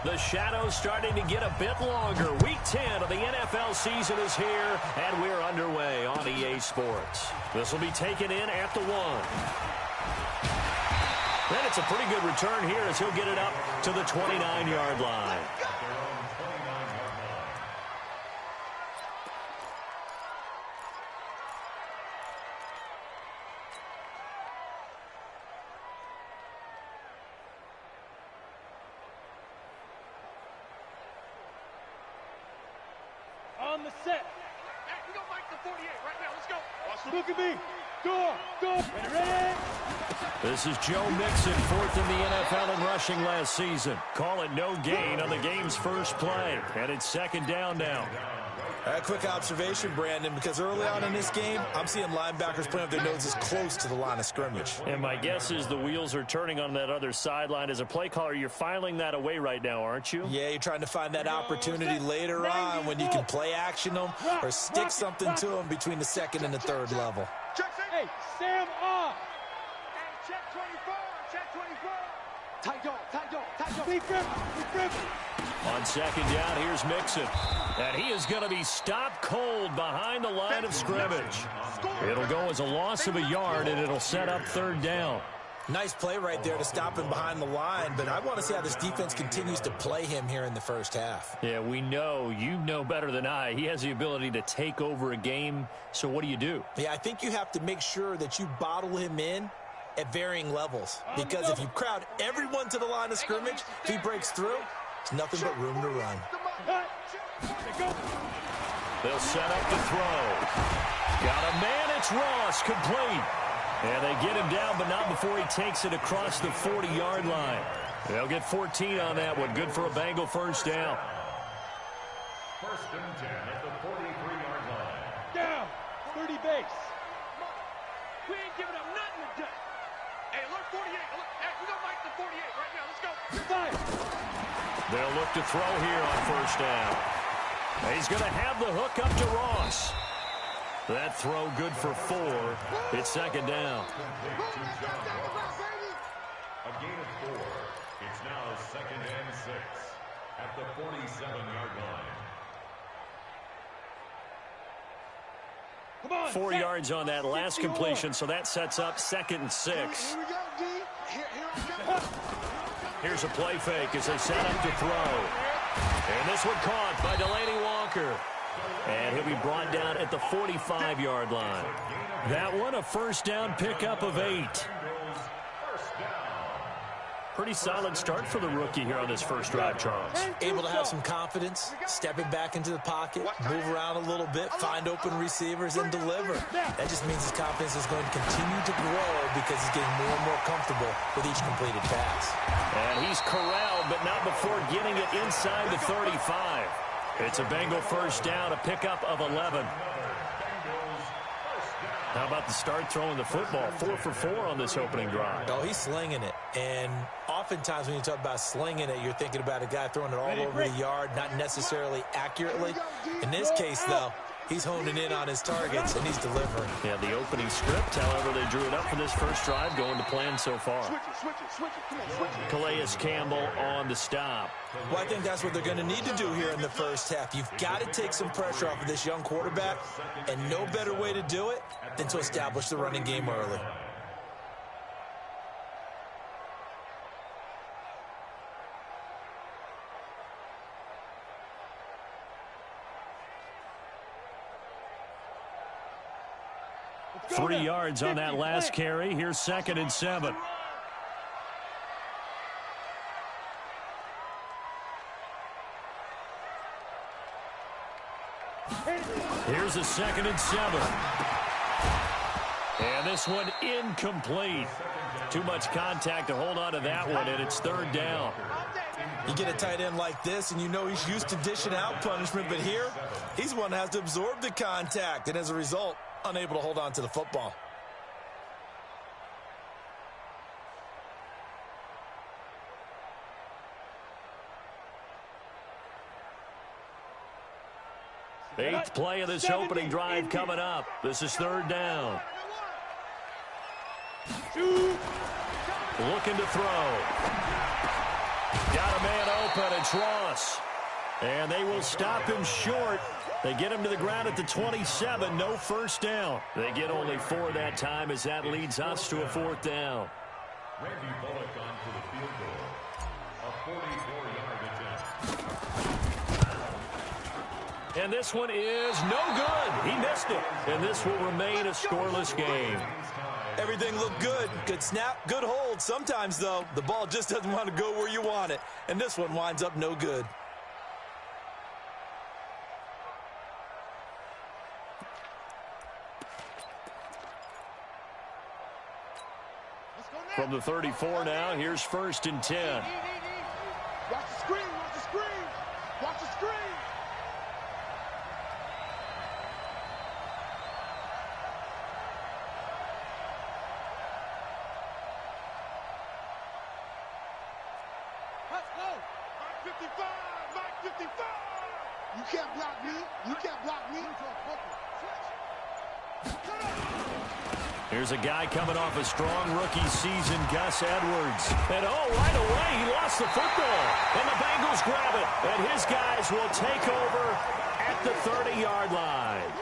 The shadow's starting to get a bit longer. Week 10 of the NFL season is here, and we're underway on EA Sports. This will be taken in at the 1. And it's a pretty good return here as he'll get it up to the 29-yard line. On the set. Hey, we don't like the 48 right now. Let's go. Look at me. Go. Ready? This is Joe Mixon, 4th in the NFL in rushing last season. Call it no gain on the game's first play. And it's 2nd down now. A quick observation, Brandon, because early on in this game, I'm seeing linebackers playing with their noses close to the line of scrimmage. And my guess is the wheels are turning on that other sideline. As a play caller, you're filing that away right now, aren't you? Yeah, you're trying to find that opportunity later on when you can play action them or stick something to them between the 2nd and the 3rd level. Hey, Sam off. Hey, check 24. Check 24. Tight dog. Deep grip. On 2nd down, here's Mixon. And he is going to be stopped cold behind the line of scrimmage. It'll go as a loss of a yard, and it'll set up 3rd down. Nice play right there to stop him behind the line, but I want to see how this defense continues to play him here in the first half. Yeah, we know. You know better than I. He has the ability to take over a game, so what do? Yeah, I think you have to make sure that you bottle him in at varying levels, because if you crowd everyone to the line of scrimmage, if he breaks through, it's nothing but room to run. They'll set up the throw. Got a man, it's Ross, complete. And they get him down, but not before he takes it across the 40-yard line. They'll get 14 on that one. Good for a Bengal first down. 1st and 10 at the 43-yard line. Down. 30 base. We ain't giving up nothing today. Hey, look, 48. Look, hey, we don't like the 48 right now. Let's go. They'll look to throw here on 1st down. He's going to have the hook up to Ross. That throw good for 4. It's 2nd down. A gain of 4. It's now 2nd and 6 at the 47-yard line. 4 yards on that last completion, so that sets up 2nd and 6. Here's a play fake as they set up to throw. And this one caught by Delaney Walker. And he'll be brought down at the 45-yard line. That one, a 1st down pickup of 8. Pretty solid start for the rookie here on this first drive, Charles. Able to have some confidence, stepping back into the pocket, move around a little bit, find open receivers, and deliver. That just means his confidence is going to continue to grow because he's getting more and more comfortable with each completed pass. And he's corralled, but not before getting it inside the 35. It's a Bengal first down, a pickup of 11. How about the start throwing the football? 4 for 4 on this opening drive. Oh, he's slinging it. And oftentimes when you talk about slinging it, you're thinking about a guy throwing it all over the yard, not necessarily accurately. In this case, though, he's honing in on his targets, and he's delivering. Yeah, the opening script, however, they drew it up for this first drive, going to plan so far. Calais Campbell on the stop. Well, I think that's what they're going to need to do here in the first half. You've got to take some pressure off of this young quarterback, and no better way to do it than to establish the running game early. Three yards on that last carry. Here's 2nd and 7. Here's a 2nd and 7. And this one incomplete. Too much contact to hold on to that one, and it's 3rd down. You get a tight end like this, and you know he's used to dishing out punishment, but here, he's the one that has to absorb the contact, and as a result, unable to hold on to the football. Eighth play of this opening drive coming up. This is 3rd down. Looking to throw. Got a man up, and it's Ross. And they will stop him short. They get him to the ground at the 27, no first down. They get only 4 that time as that leads us to a 4th down. Randy Bullock onto the field goal. A 44-yard attempt. And this one is no good. He missed it. And this will remain a scoreless game. Everything looked good. Good snap, good hold. Sometimes, though, the ball just doesn't want to go where you want it. And this one winds up no good. From the 34 now, here's 1st and 10. Watch the screen, watch the screen, watch the screen. Let's go. Mike 55, Mike 55. You can't block me, you can't block me. Here's a guy coming off a strong rookie season, Gus Edwards. And right away, he lost the football. And the Bengals grab it. And his guys will take over at the 30-yard line.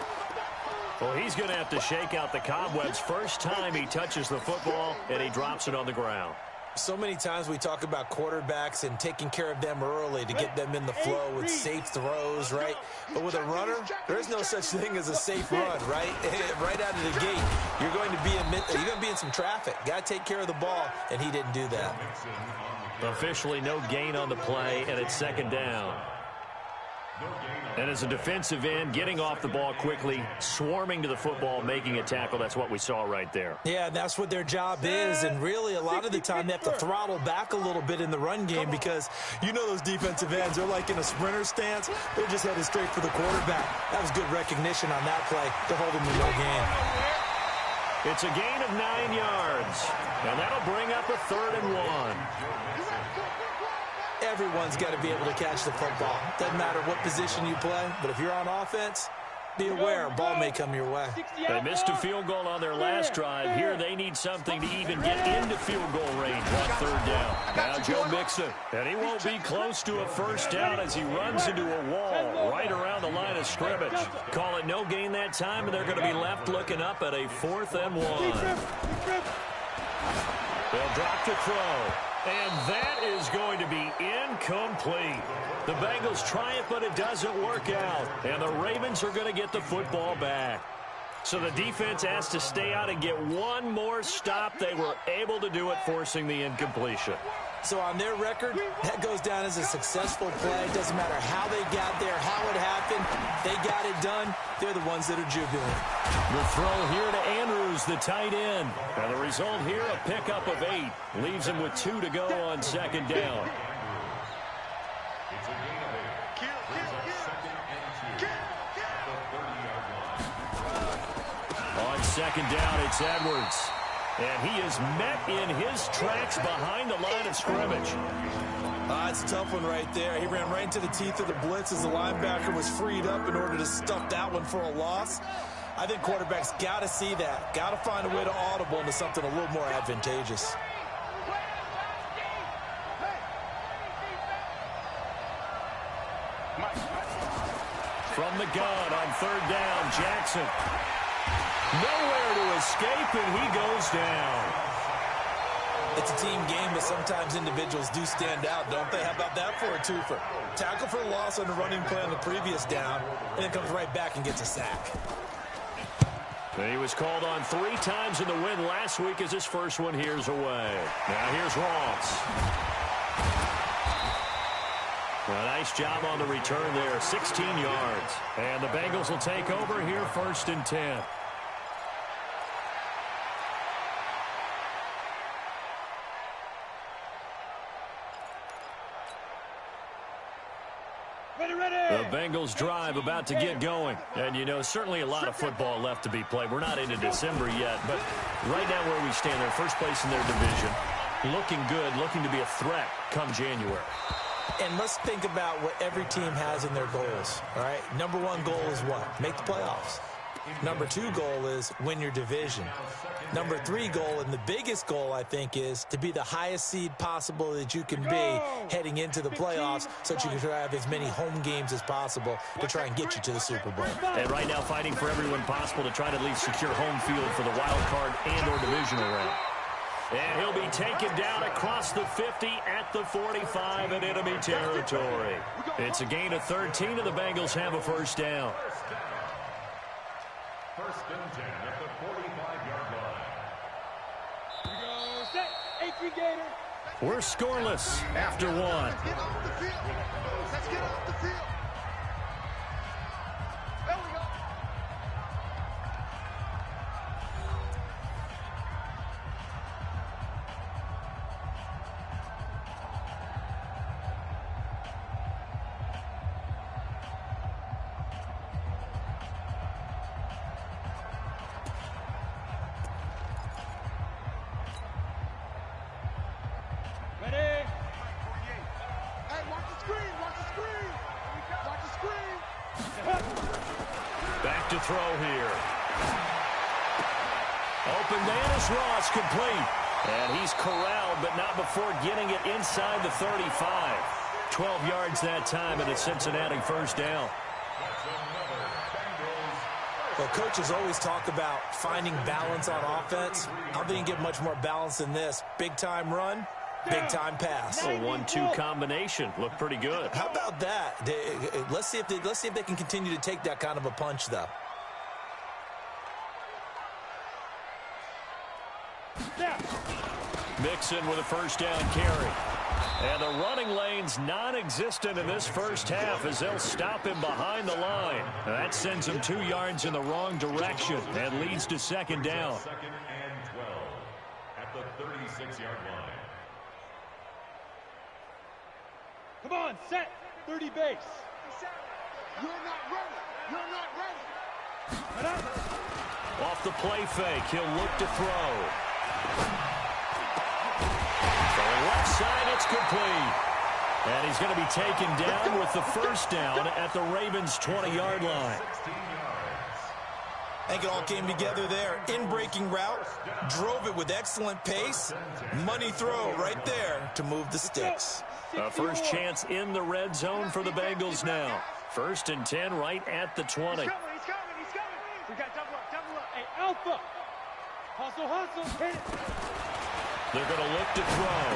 Well, he's going to have to shake out the cobwebs first time he touches the football, and he drops it on the ground. So many times we talk about quarterbacks and taking care of them early to get them in the flow with safe throws, right? But with a runner, there is no such thing as a safe run, right? Right out of the gate, you're going to be in some traffic. Got to take care of the ball, and he didn't do that. Officially no gain on the play, and it's 2nd down. And as a defensive end, getting off the ball quickly, swarming to the football, making a tackle, that's what we saw right there. Yeah, that's what their job is, and really a lot of the time they have to throttle back a little bit in the run game because you know those defensive ends, they're like in a sprinter stance. They're just headed straight for the quarterback. That was good recognition on that play to hold him to no gain. It's a gain of 9 yards, and that'll bring up a 3rd and 1. Everyone's got to be able to catch the football. Doesn't matter what position you play, but if you're on offense, be aware, ball may come your way. They missed a field goal on their last drive. Here they need something to even get into field goal range on 3rd down. Now Joe Mixon, and he won't be close to a first down as he runs into a wall right around the line of scrimmage. Call it no gain that time, and they're going to be left looking up at a 4th and 1. They'll drop to throw. And that is going to be incomplete. The Bengals try it, but it doesn't work out. And the Ravens are going to get the football back. So the defense has to stay out and get one more stop. They were able to do it, forcing the incompletion. So on their record, that goes down as a successful play. It doesn't matter how they got there, how it happened. They got it done. They're the ones that are jubilant. The throw here to Andrews, the tight end. And the result here, a pickup of 8. Leaves him with 2 to go on 2nd down. It's a gain of 8. Brings up 2nd and 2 at the 30-yard line. On 2nd down, it's Edwards. And he is met in his tracks behind the line of scrimmage. It's a tough one right there. He ran right into the teeth of the blitz as the linebacker was freed up in order to stuff that one for a loss. I think quarterbacks got to see that. Got to find a way to audible into something a little more advantageous. From the gun on 3rd down, Jackson. Nowhere to escape, and he goes down. It's a team game, but sometimes individuals do stand out, don't they? How about that for a twofer? Tackle for a loss on the running play on the previous down, and then comes right back and gets a sack. He was called on 3 times in the win last week as his first one here's away. Now here's Ross. A nice job on the return there, 16 yards. And the Bengals will take over here, 1st and 10. The Bengals drive about to get going. And, you know, certainly a lot of football left to be played. We're not into December yet, but right now where we stand, they're first place in their division. Looking good, looking to be a threat come January. And let's think about what every team has in their goals, all right? Number 1 goal is what? Make the playoffs. Number 2 goal is win your division. Number 3 goal, and the biggest goal, I think, is to be the highest seed possible that you can be heading into the playoffs so that you can have as many home games as possible to try and get you to the Super Bowl. And right now fighting for everyone possible to try to at least secure home field for the wild card and or divisional round. And he'll be taken down across the 50 at the 45 in enemy territory. It's a gain of 13, and the Bengals have a first down. First and 10 at the 45-yard line. Here we go. Set. 18 Gator. We're scoreless after one. Let's get off the field. Let's get off the field. There we go. Ready? Hey, watch the screen. Watch the screen. Watch the screen. Back to throw here. Open man is Ross, complete. And he's corralled, but not before getting it inside the 35. 12 yards that time, and it's Cincinnati first down. Well, coaches always talk about finding balance on offense. I don't think you get much more balance than this. Big-time run, big-time pass. A 1-2 combination. Looked pretty good. How about that? Let's see if they can continue to take that kind of a punch, though. Mixon with a first down carry. And the running lane's non-existent in this first half as they'll stop him behind the line. That sends him 2 yards in the wrong direction and leads to second down. Second and 12 at the 36-yard line. Come on, set. 30 base. You're not ready. You're not ready. Head up. Off the play fake, he'll look to throw. The left side, it's complete. And he's going to be taken down with the first down at the Ravens' 20-yard line. 16 yards. I think it all came together there. In-breaking route, drove it with excellent pace. Money throw right there to move the sticks. A first chance in the red zone for the Bengals now. First and 10 right at the 20. He's coming. He's coming. He's coming. We got double up. Double up. Hey, Alpha. Hustle. Hit it. They're going to look to throw.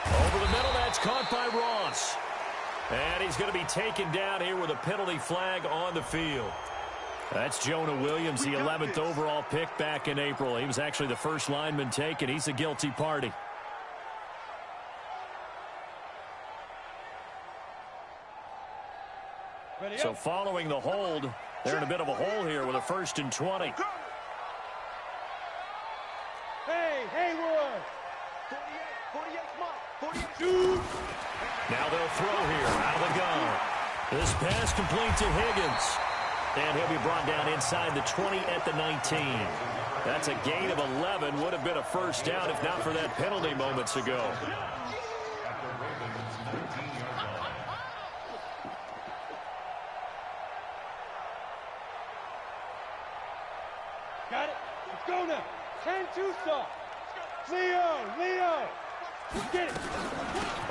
Over the middle, that's caught by Ross. And he's going to be taken down here with a penalty flag on the field. That's Jonah Williams, the 11th overall pick back in April. He was actually the first lineman taken. He's a guilty party. Ready So up. following the hold, they're in a bit of a hole here with a first and 20. Hey, Haywood. 48, come on. 48. Shoot. Now they'll throw here out of the gun. This pass complete to Higgins. And he'll be brought down inside the 20 at the 19. That's a gain of 11. Would have been a first down if not for that penalty moments ago. At the Ravens' 19-yard line. Got it. Let's go now. 10-2 soft. Leo. Get it.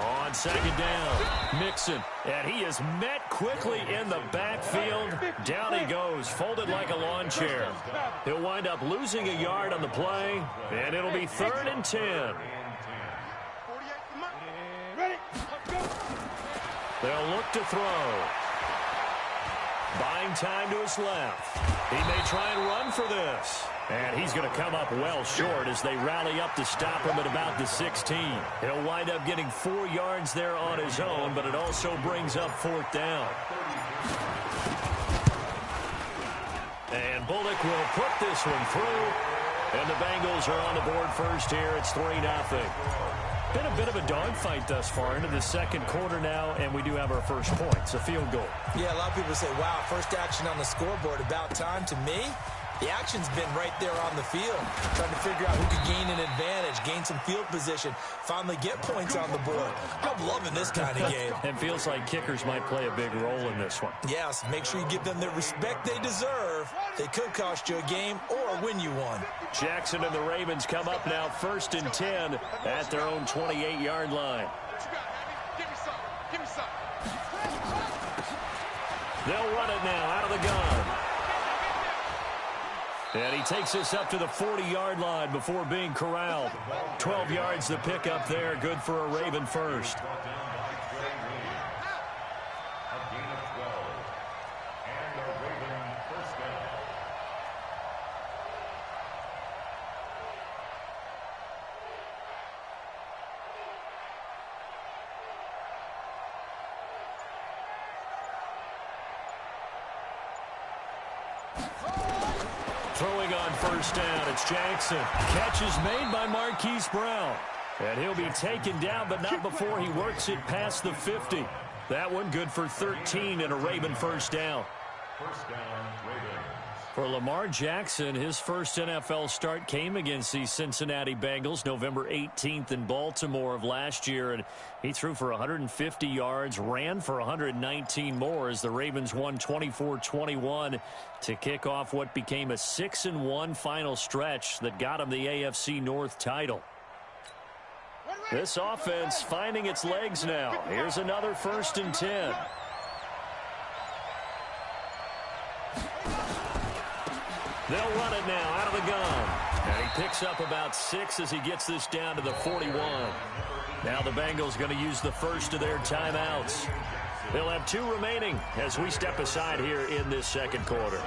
On second down, Mixon. And he is met quickly in the backfield. Down he goes, folded like a lawn chair. He'll wind up losing a yard on the play, and it'll be 3rd and 10. 48, come on. Ready. Let's go. They'll look to throw. Buying time to his left. He may try and run for this. And he's going to come up well short as they rally up to stop him at about the 16. He'll wind up getting 4 yards there on his own, but it also brings up 4th down. And Bullock will put this one through. And the Bengals are on the board first here. It's 3-0. Been a bit of a dogfight thus far into the second quarter now, and we do have our first point. It's a field goal. Yeah, a lot of people say, wow, first action on the scoreboard, about time. To me, the action's been right there on the field, trying to figure out who could gain an advantage, gain some field position, finally get points on the board. I'm loving this kind of game. And feels like kickers might play a big role in this one. Yes, make sure you give them the respect they deserve They could cost you a game or win you one. Jackson and the Ravens come up now 1st and 10 at their own 28-yard line. Give me some. Give me some. They'll run it now out of the gun. And he takes us up to the 40-yard line before being corralled. 12 yards the pickup there. Good for a Raven first. Throwing on 1st down, it's Jackson. Catch is made by Marquise Brown. And he'll be taken down, but not before he works it past the 50. That one good for 13 and a Raven 1st down. 1st down, Ravens. For Lamar Jackson, his first NFL start came against the Cincinnati Bengals November 18th in Baltimore of last year, and he threw for 150 yards, ran for 119 more as the Ravens won 24-21 to kick off what became a 6-1 final stretch that got him the AFC North title. This offense finding its legs now. Here's another 1st and 10. They'll run it now out of the gun. And he picks up about 6 as he gets this down to the 41. Now the Bengals going to use the first of their timeouts. They'll have 2 remaining as we step aside here in this 2nd quarter.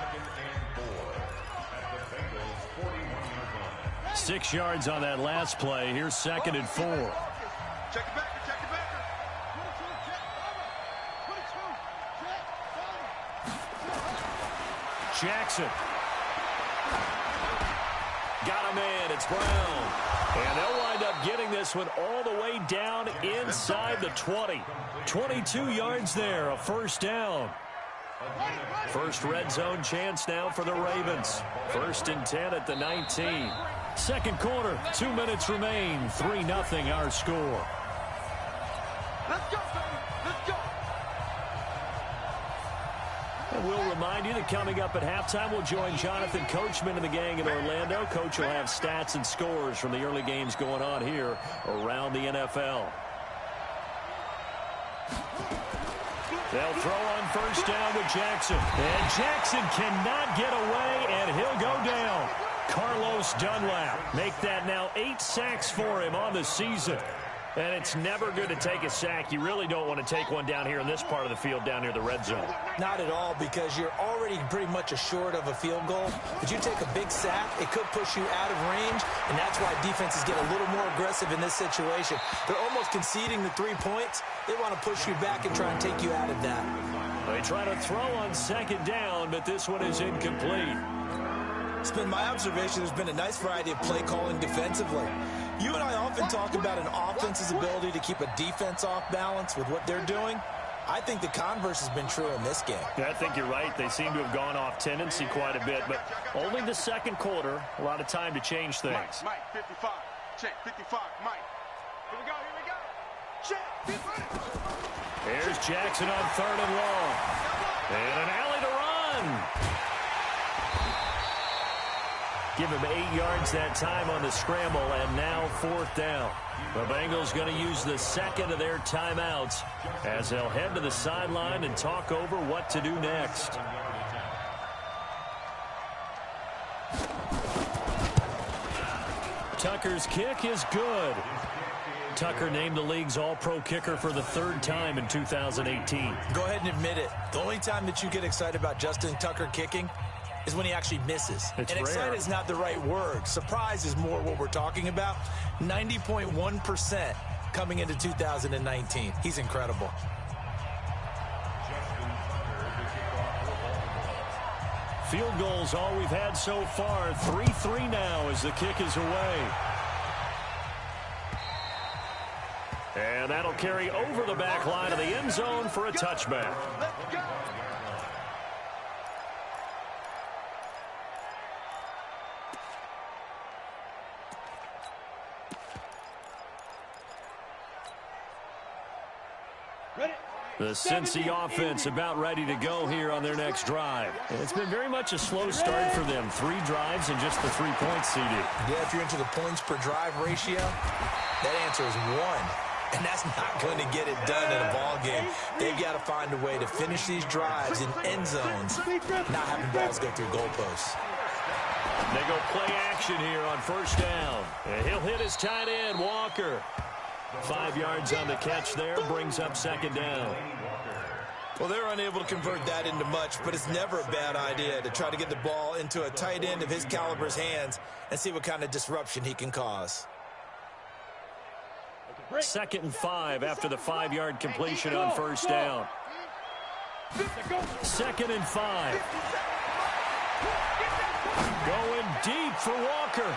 6 yards on that last play. Here's 2nd and 4. Check it back. Check it back. Jackson. Got a man. It's Brown. And they'll wind up getting this one all the way down inside the 20. 22 yards there, a 1st down. First red zone chance now for the Ravens. 1st and 10 at the 19. 2nd quarter, 2 minutes remain. 3-0 our score. Let's go, baby. Let's go. And we'll remind you that coming up at halftime, we'll join Jonathan Coachman and the gang in Orlando. Coach will have stats and scores from the early games going on here around the NFL. They'll throw on 1st down with Jackson. And Jackson cannot get away, and he'll go down. Carlos Dunlap. Make that now 8 sacks for him on the season. And it's never good to take a sack. You really don't want to take one down here in this part of the field down near the red zone. Not at all, because you're already pretty much assured of a field goal. But you take a big sack, it could push you out of range, and that's why defenses get a little more aggressive in this situation. They're almost conceding the 3 points. They want to push you back and try and take you out of that. They try to throw on 2nd down, but this one is incomplete. It's been my observation there's been a nice variety of play calling defensively. You and I often talk about an offense's ability to keep a defense off balance with what they're doing. I think the converse has been true in this game. Yeah, I think you're right. They seem to have gone off tendency quite a bit, but only the 2nd quarter. A lot of time to change things. Mike, 55. Check, 55. Mike. Here we go. Check. Here's Jackson on 3rd and long. And an alley to run. Give him 8 yards that time on the scramble, and now 4th down. The Bengals going to use the 2nd of their timeouts as they'll head to the sideline and talk over what to do next. Tucker's kick is good. Tucker named the league's all-pro kicker for the 3rd time in 2018. Go ahead and admit it. The only time that you get excited about Justin Tucker kicking is when he actually misses. It's and excited rare. is not the right word. Surprise is more what we're talking about. 90.1% coming into 2019. He's incredible. Field goals all we've had so far. 3-3 now as the kick is away. And that'll carry over the back line of the end zone for a touchback. Let's go. Ready? The Cincy offense about ready to go here on their next drive. It's been very much a slow start for them. 3 drives and just the 3 points, CD. Yeah, if you're into the points per drive ratio, that answer is 1. And that's not going to get it done in a ball game. They've got to find a way to finish these drives in end zones, not having balls go through goalposts. They go play action here on first down. And he'll hit his tight end, Walker. 5 yards on the catch there, brings up second down. Well, they're unable to convert that into much, but it's never a bad idea to try to get the ball into a tight end of his caliber's hands and see what kind of disruption he can cause. 2nd and 5 after the 5-yard completion on first down. 2nd and 5. Going deep for Walker.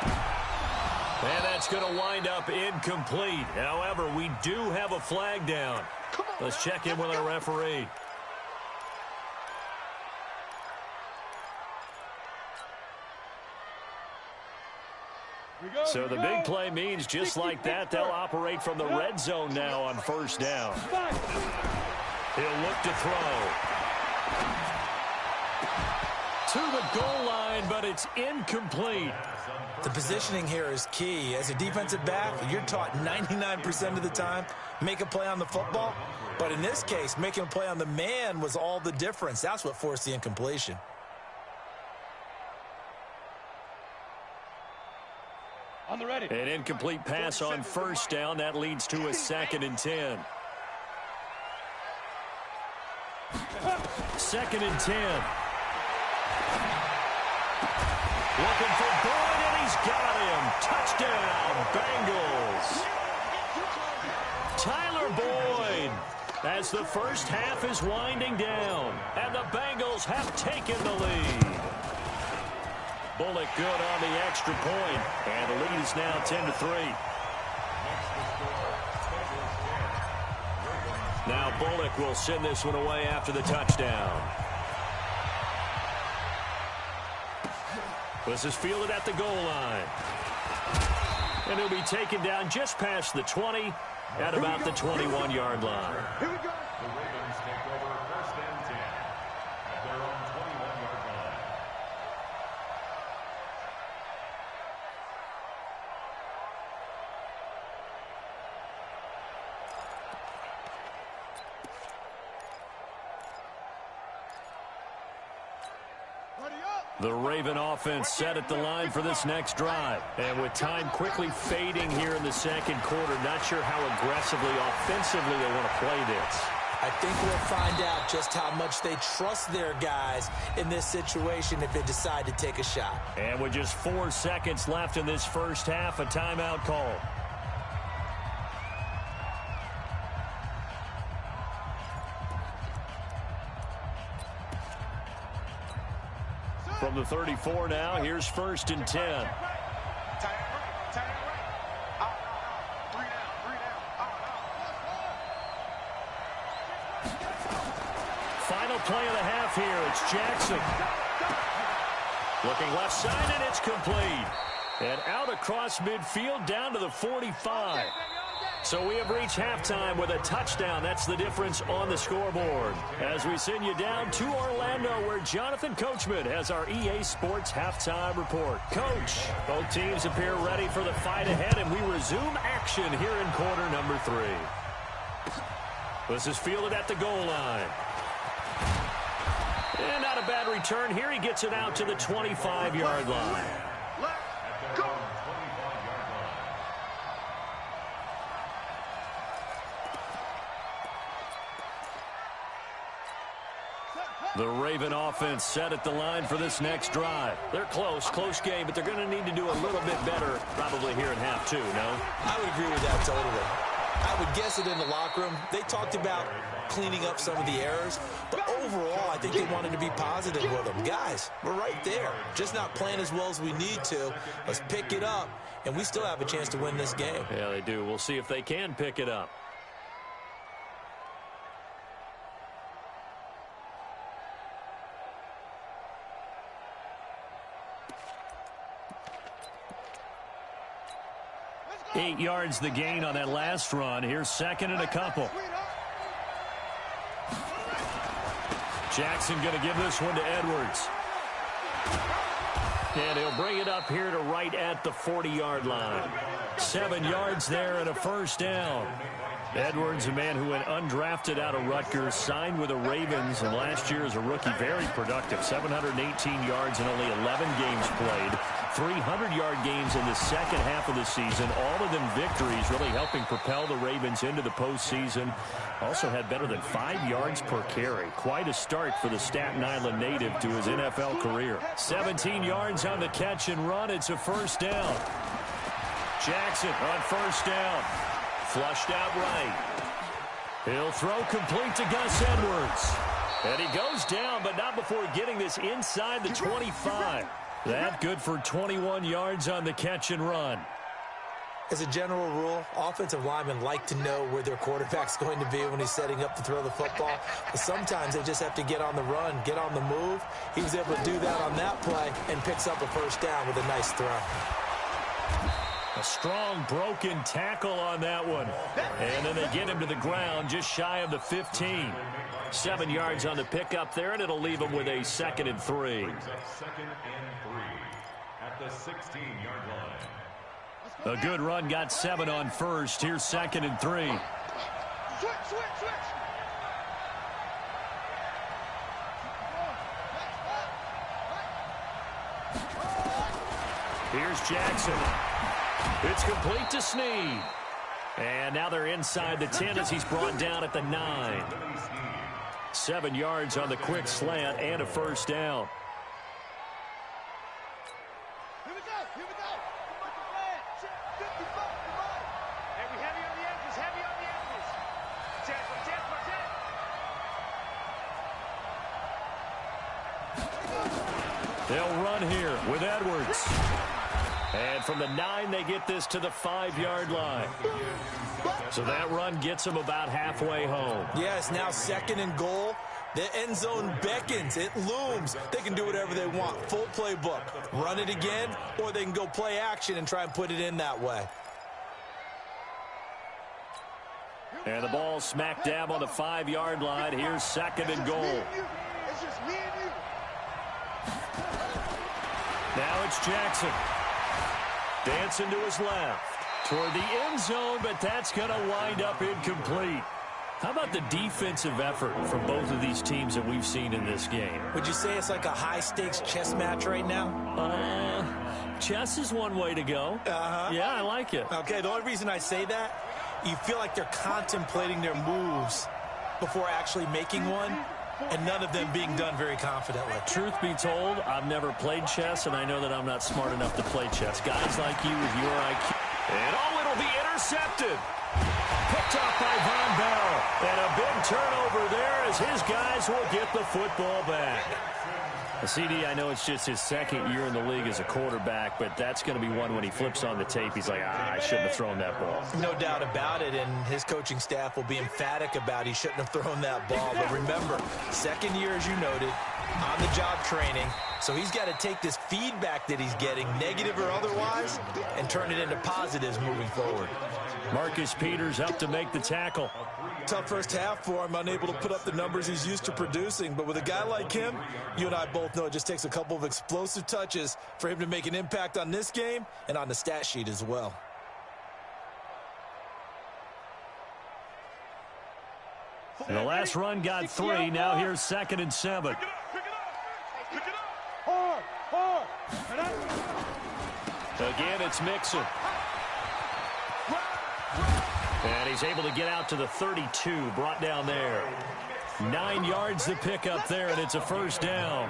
And that's going to wind up incomplete. However, we do have a flag down. Let's check in with our referee. So the big play means just like that, they'll operate from the red zone now on first down. He'll look to throw. To the goal line, but it's incomplete. The positioning here is key. As a defensive back, you're taught 99% of the time, make a play on the football. But in this case, making a play on the man was all the difference. That's what forced the incompletion. On the ready. An incomplete pass on first down. That leads to a 2nd and 10. 2nd and 10. Looking for Boyd, and he's got him. Touchdown, Bengals. Tyler Boyd, as the first half is winding down, and the Bengals have taken the lead. Bullock good on the extra point, and the lead is now 10-3. Now Bullock will send this one away after the touchdown. This is fielded at the goal line. And he'll be taken down just past the 20 at about the 21-yard line. Here we go. The Ravens take over 1st and 10 at their own 21-yard line. The Raven offense set at the line for this next drive. And with time quickly fading here in the 2nd quarter, not sure how aggressively, offensively they want to play this. I think we'll find out just how much they trust their guys in this situation if they decide to take a shot. And with just 4 seconds left in this first half, a timeout call. From the 34 now, here's 1st and 10. Final play of the half here. It's Jackson. Looking left side, and it's complete. And out across midfield down to the 45. So we have reached halftime with a touchdown. That's the difference on the scoreboard. As we send you down to Orlando, where Jonathan Coachman has our EA Sports halftime report. Coach, both teams appear ready for the fight ahead, and we resume action here in quarter number 3. This is fielded at the goal line. And not a bad return here. He gets it out to the 25-yard line. The Raven offense set at the line for this next drive. They're close game, but they're going to need to do a little bit better probably here in half 2, no? I would agree with that totally. I would guess it in the locker room. They talked about cleaning up some of the errors, but overall, I think they wanted to be positive with them. Guys, we're right there. Just not playing as well as we need to. Let's pick it up, and we still have a chance to win this game. Yeah, they do. We'll see if they can pick it up. Eight yards the gain on that last run. Here's 2nd and a couple. Jackson going to give this one to Edwards. And he'll bring it up here to right at the 40-yard line. 7 yards there and a first down. Edwards, a man who went undrafted out of Rutgers, signed with the Ravens, and last year as a rookie, very productive. 718 yards in only 11 games played. 300-yard games in the second half of the season. All of them victories, really helping propel the Ravens into the postseason. Also had better than 5 yards per carry. Quite a start for the Staten Island native to his NFL career. 17 yards on the catch and run. It's a first down. Jackson on first down. Flushed out right. He'll throw complete to Gus Edwards. And he goes down, but not before getting this inside the 25. That good for 21 yards on the catch and run. As a general rule, offensive linemen like to know where their quarterback's going to be when he's setting up to throw the football. But sometimes they just have to get on the run, get on the move. He was able to do that on that play and picks up a first down with a nice throw. A strong broken tackle on that one. And then they get him to the ground just shy of the 15. 7 yards on the pickup there, and it'll leave him with a 2nd and 3. Second and 3 at the 16-yard line. A good run, got 7 on first. Here's 2nd and 3. Switch. Here's Jackson. It's complete to Snead. And now they're inside the 10 as he's brought down at the 9. 7 yards on the quick slant and a first down. Here we go. Heavy on the edges. Chance. They'll run here with Edwards. And from the 9, they get this to the 5-yard line. So that run gets them about halfway home. Yes, now 2nd and goal. The end zone beckons. It looms. They can do whatever they want. Full playbook. Run it again, or they can go play action and try and put it in that way. And the ball smack dab on the 5-yard line. Here's 2nd and goal. It's just me and you. Now it's Jackson. Dancing to his left. Toward the end zone, but that's going to wind up incomplete. How about the defensive effort from both of these teams that we've seen in this game? Would you say it's like a high-stakes chess match right now? Chess is one way to go. Yeah, I like it. Okay, the only reason I say that, you feel like they're contemplating their moves before actually making one, and none of them being done very confidently. Truth be told, I've never played chess, and I know that I'm not smart enough to play chess. Guys like you with your IQ. And it'll be intercepted. Picked off by Von Bell. And a big turnover there as his guys will get the football back. CD, I know it's just his 2nd year in the league as a quarterback, but that's going to be one when he flips on the tape. He's like, I shouldn't have thrown that ball. No doubt about it, and his coaching staff will be emphatic about he shouldn't have thrown that ball. But remember, 2nd year, as you noted, on-the-job training. So he's got to take this feedback that he's getting, negative or otherwise, and turn it into positives moving forward. Marcus Peters up to make the tackle. Tough first half for him, unable to put up the numbers he's used to producing. But with a guy like him, you and I both know it just takes a couple of explosive touches for him to make an impact on this game and on the stat sheet as well. And the last run got 3. Now here's 2nd and 7. Pick it up. Hard. Again, it's Mixon. And he's able to get out to the 32, brought down there. 9 yards to pick up there, and it's a first down.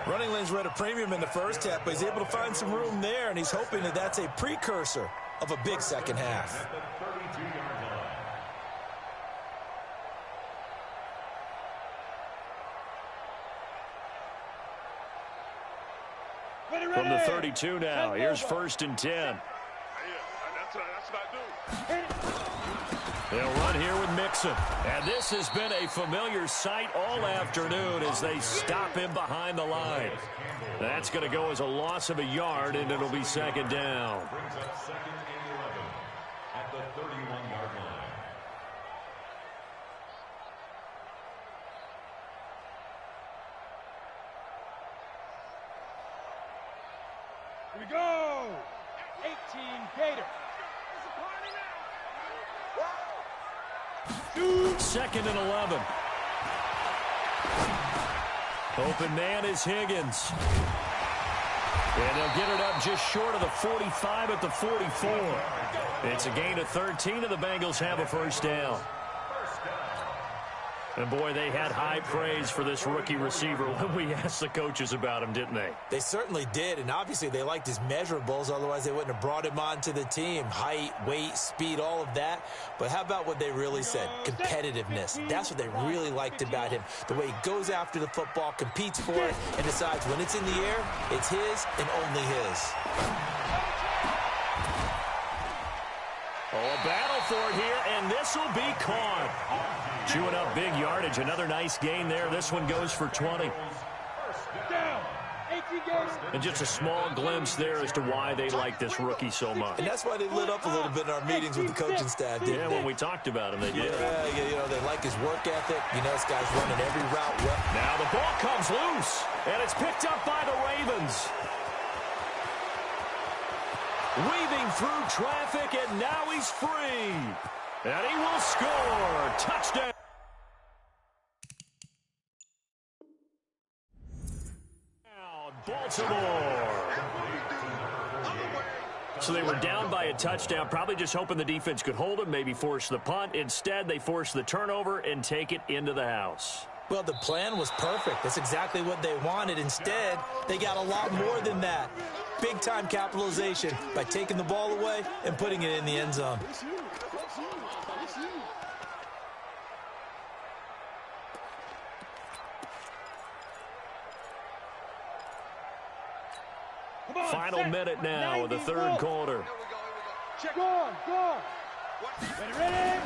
Running lanes were at a premium in the first half, but he's able to find some room there, and he's hoping that that's a precursor of a big second half. From the 32 now, here's 1st and 10. Yeah, that's what I do. They'll run here with Mixon. And this has been a familiar sight all afternoon as they stop him behind the line. That's going to go as a loss of a yard, and it'll be 2nd down. Brings up 2nd and 11 at the 31-yard line. we go. 18 Gator. Shoot. 2nd and 11. Open man is Higgins. And they'll get it up just short of the 45 at the 44. It's a gain of 13, and the Bengals have a first down. And, boy, they had high praise for this rookie receiver when we asked the coaches about him, didn't they? They certainly did, and obviously they liked his measurables. Otherwise, they wouldn't have brought him onto the team. Height, weight, speed, all of that. But how about what they really said? Competitiveness. That's what they really liked about him. The way he goes after the football, competes for it, and decides when it's in the air, it's his and only his. Oh, a battle for it here, and this will be caught. Chewing up big yardage. Another nice gain there. This one goes for 20. Down. 18 Gators. And just a small glimpse there as to why they like this rookie so much. And that's why they lit up a little bit in our meetings with the coaching staff, didn't they? When we talked about him, they did. Yeah, you know, they like his work ethic. You know, this guy's running every route well. Now the ball comes loose, and it's picked up by the Ravens. Weaving through traffic, and now he's free. And he will score. Touchdown. Baltimore. So they were down by a touchdown, probably just hoping the defense could hold them, maybe force the punt. Instead, they force the turnover and take it into the house. Well, the plan was perfect. That's exactly what they wanted. Instead, they got a lot more than that. Big-time capitalization by taking the ball away and putting it in the end zone. Final minute now of the third quarter. Go on. Ready?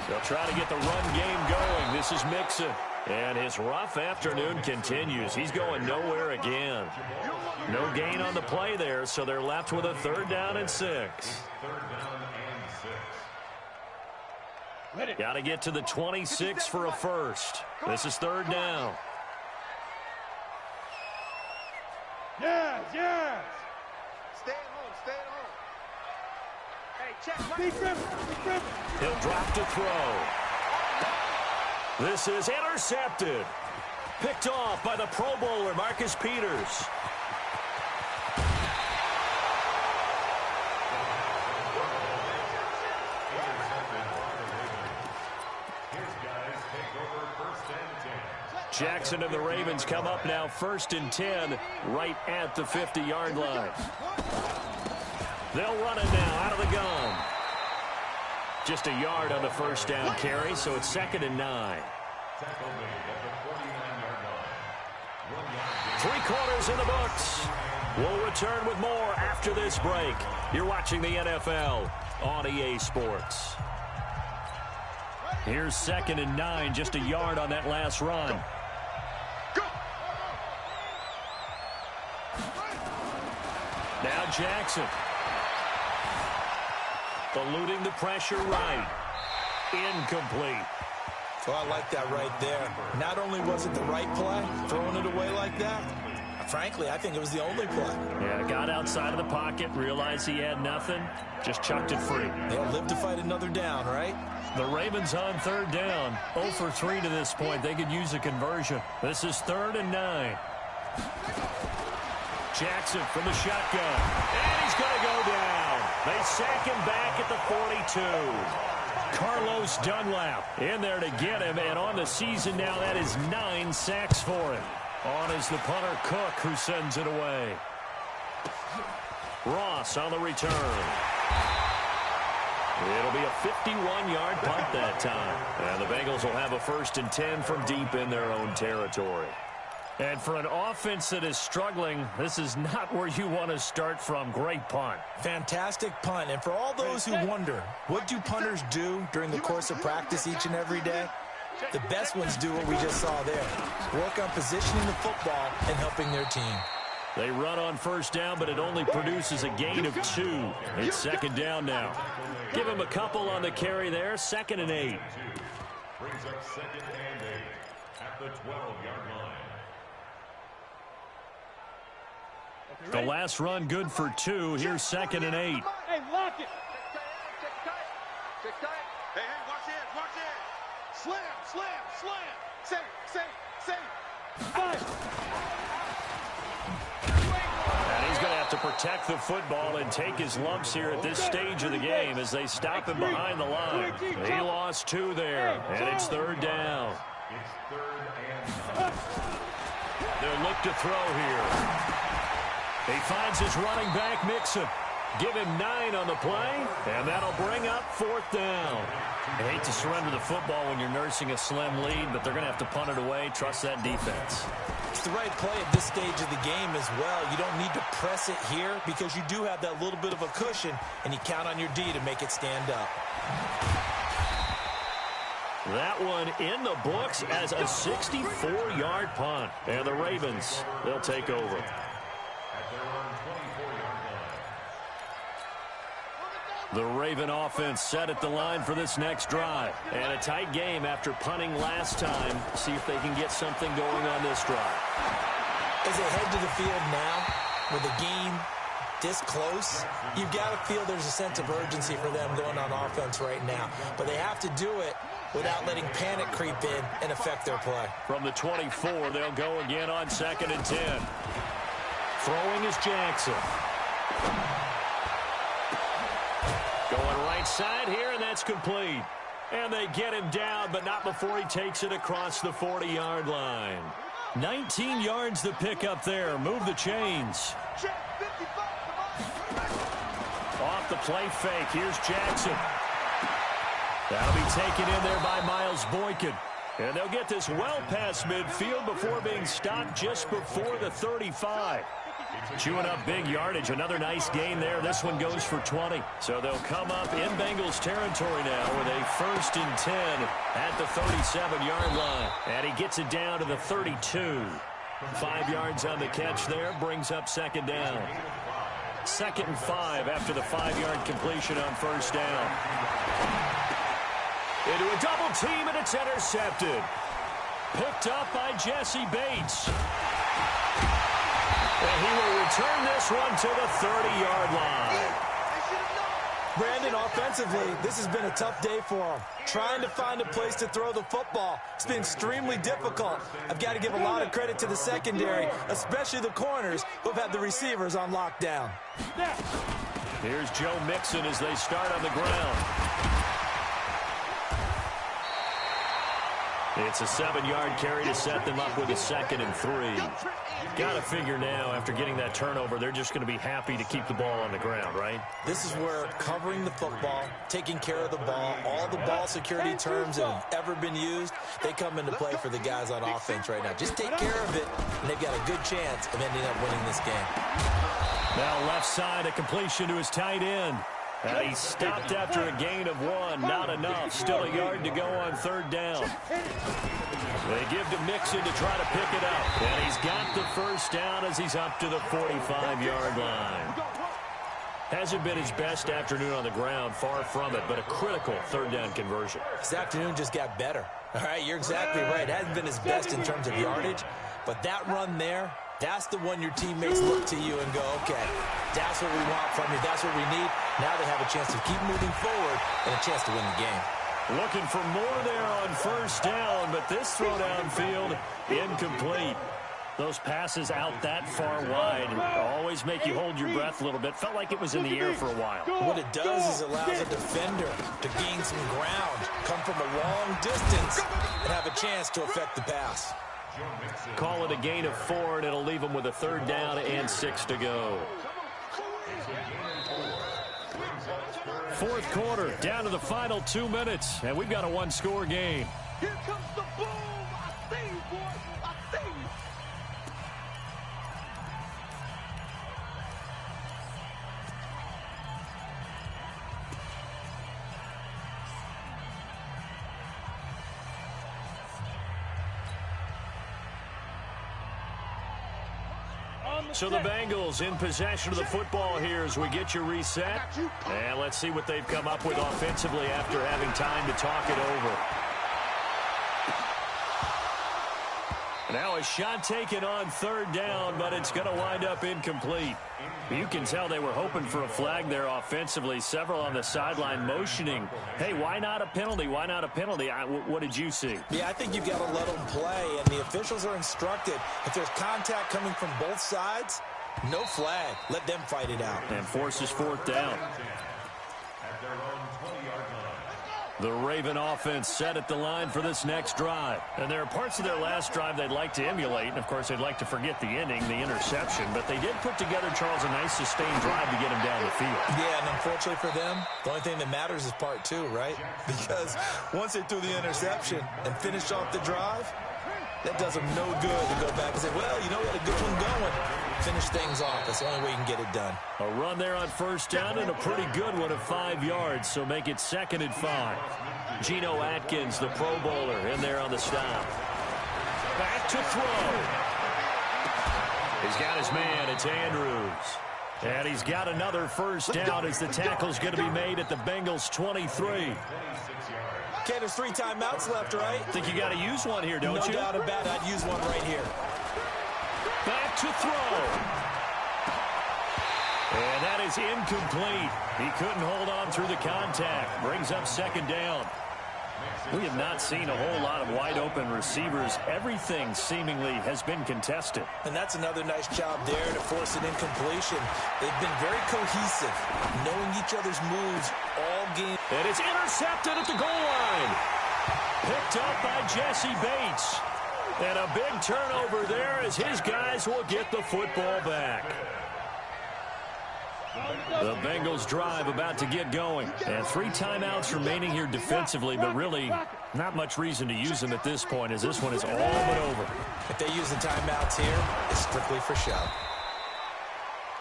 They'll try to get the run game going. This is Mixon. And his rough afternoon continues. He's going nowhere again. No gain on the play there, so they're left with a 3rd down and 6. Got to get to the 26 for a first. This is 3rd down. Yes. Stay at home. Hey, check. He'll drop to throw. This is intercepted. Picked off by the Pro Bowler, Marcus Peters. Jackson and the Ravens come up now 1st and 10 right at the 50-yard line. They'll run it now out of the gun. Just a yard on the first down carry, so it's 2nd and 9. 3 quarters in the books. We'll return with more after this break. You're watching the NFL on EA Sports. Here's 2nd and 9, just a yard on that last run. Now Jackson. Eluding the pressure right. Incomplete. Well, I like that right there. Not only was it the right play, throwing it away like that, frankly, I think it was the only play. Yeah, got outside of the pocket, realized he had nothing, just chucked it free. They'll live to fight another down, right? The Ravens on 3rd down. 0 for 3 to this point. They could use a conversion. This is 3rd and 9. Jackson from the shotgun. And he's going to go down. They sack him back at the 42. Carlos Dunlap in there to get him. And on the season now, that is 9 sacks for him. On is the punter Cook, who sends it away. Ross on the return. It'll be a 51-yard punt that time. And the Bengals will have a 1st and 10 from deep in their own territory. And for an offense that is struggling, this is not where you want to start from. Great punt. Fantastic punt. And for all those who wonder, what do punters do during the course of practice each and every day? The best ones do what we just saw there. Work on positioning the football and helping their team. They run on 1st down, but it only produces a gain of 2. It's 2nd down now. Give him a couple on the carry there. 2nd and 8. Brings up 2nd and 8 at the 12-yard line. The last run good for 2. Here's 2nd and 8. Hey, lock it. Check tight. Hey, watch it, watch it. Slam, slam, slam. Save. Fire. And he's going to have to protect the football and take his lumps here at this stage of the game as they stop him behind the line. He lost 2 there, and it's 3rd down. It's 3rd and 9. They'll look to throw here. He finds his running back, Mixon. Give him 9 on the play, and that'll bring up 4th down. I hate to surrender the football when you're nursing a slim lead, but they're going to have to punt it away. Trust that defense. It's the right play at this stage of the game as well. You don't need to press it here because you do have that little bit of a cushion, and you count on your D to make it stand up. That one in the books as a 64-yard punt. And the Ravens, they'll take over. At their own 24-yard line. The Raven offense set at the line for this next drive. And a tight game after punting last time. See if they can get something going on this drive. As they head to the field now, with the game this close, you've got to feel there's a sense of urgency for them going on offense right now. But they have to do it without letting panic creep in and affect their play. From the 24, they'll go again on 2nd and 10. Throwing is Jackson. Going right side here, and that's complete. And they get him down, but not before he takes it across the 40-yard line. 19 yards to pick up there. Move the chains. Off the play fake. Here's Jackson. That'll be taken in there by Miles Boykin. And they'll get this well past midfield before being stopped just before the 35. Chewing up big yardage. Another nice gain there. This one goes for 20. So they'll come up in Bengals territory now with a 1st and 10 at the 37-yard line. And he gets it down to the 32. 5 yards on the catch there. Brings up 2nd down. 2nd and 5 after the 5-yard completion on 1st down. Into a double team, and it's intercepted. Picked up by Jesse Bates. And he will return this one to the 30-yard line. Brandon, offensively, this has been a tough day for him. Trying to find a place to throw the football. It's been extremely difficult. I've got to give a lot of credit to the secondary, especially the corners who have had the receivers on lockdown. Here's Joe Mixon as they start on the ground. It's a 7-yard carry to set them up with a 2nd and 3. Got to figure now, after getting that turnover, they're just going to be happy to keep the ball on the ground, right? This is where covering the football, taking care of the ball, all the ball security terms that have ever been used, they come into play for the guys on offense right now. Just take care of it, and they've got a good chance of ending up winning this game. Now left side, a completion to his tight end. And he stopped after a gain of 1. Not enough. Still a yard to go on 3rd down. They give to Mixon to try to pick it up. And he's got the 1st down as he's up to the 45-yard line. Hasn't been his best afternoon on the ground, far from it, but a critical 3rd down conversion. This afternoon just got better. All right, you're exactly right. It hasn't been his best in terms of yardage, but that run there, that's the one your teammates look to you and go, okay, that's what we want from you. That's what we need. Now they have a chance to keep moving forward and a chance to win the game. Looking for more there on 1st down, but this throw downfield incomplete. Those passes out that far wide always make you hold your breath a little bit. Felt like it was in the air for a while. What it does is allows a defender to gain some ground, come from a long distance, and have a chance to affect the pass. Call it a gain of 4, and it'll leave them with a 3rd down and 6 to go. 4th quarter, down to the final 2 minutes, and we've got a 1-score game. Here comes the boom. I see you, boy. I see you. So the Bengals in possession of the football here as we get you reset. And let's see what they've come up with offensively after having time to talk it over. Now a shot taken on third down, but it's going to wind up incomplete. You can tell they were hoping for a flag there offensively. Several on the sideline motioning, hey, why not a penalty? Why not a penalty? What did you see? Yeah, I think you've got to let them play, and the officials are instructed. If there's contact coming from both sides, no flag. Let them fight it out. And forces fourth down. At their own 20-yard line. The Raven offense set at the line for this next drive. And there are parts of their last drive they'd like to emulate. And, of course, they'd like to forget the ending, the interception. But they did put together, Charles, a nice sustained drive to get him down the field. Yeah, and unfortunately for them, the only thing that matters is part two, right? Because once they threw the interception and finished off the drive, that does them no good to go back and say, well, you know, we had a good one going. Finish things off. That's the only way you can get it done. A run there on first down and a pretty good one of 5 yards, so make it 2nd and 5. Geno Atkins, the Pro Bowler, in there on the stop. Back to throw. He's got his man. It's Andrews. And he's got another first down as the tackle's going to be made at the Bengals' 23. Okay, there's 3 timeouts left, right? Think you got to use one here, don't you? No doubt about it. I'd use one right here. Back to throw. And that is incomplete. He couldn't hold on through the contact. Brings up 2nd down. We have not seen a whole lot of wide-open receivers. Everything seemingly has been contested. And that's another nice job there to force an incompletion. They've been very cohesive, knowing each other's moves all game. And it's intercepted at the goal line. Picked up by Jesse Bates. And a big turnover there as his guys will get the football back. The Bengals drive about to get going. And 3 timeouts remaining here defensively, but really not much reason to use them at this point as this one is all but over. If they use the timeouts here, it's strictly for show.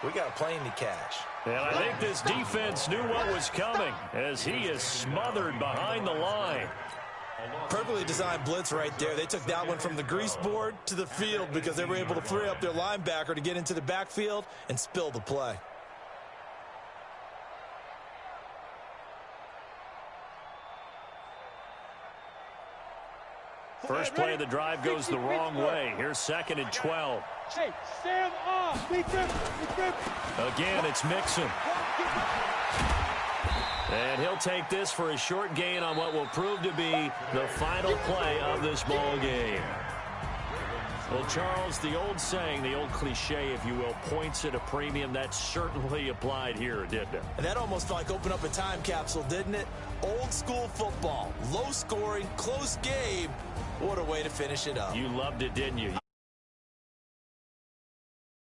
We got a plane to catch. And I think this defense knew what was coming as he is smothered behind the line. Perfectly designed blitz right there. They took that one from the grease board to the field because they were able to free up their linebacker to get into the backfield and spill the play. First play of the drive goes the wrong way. Here's 2nd and 12. Hey, stand off. Be good. Again, it's Mixon. And he'll take this for a short gain on what will prove to be the final play of this ball game. Well, Charles, the old saying, the old cliche, if you will, points at a premium, that certainly applied here, didn't it? And that almost like opened up a time capsule, didn't it? Old school football, low scoring, close game. What a way to finish it up. You loved it, didn't you?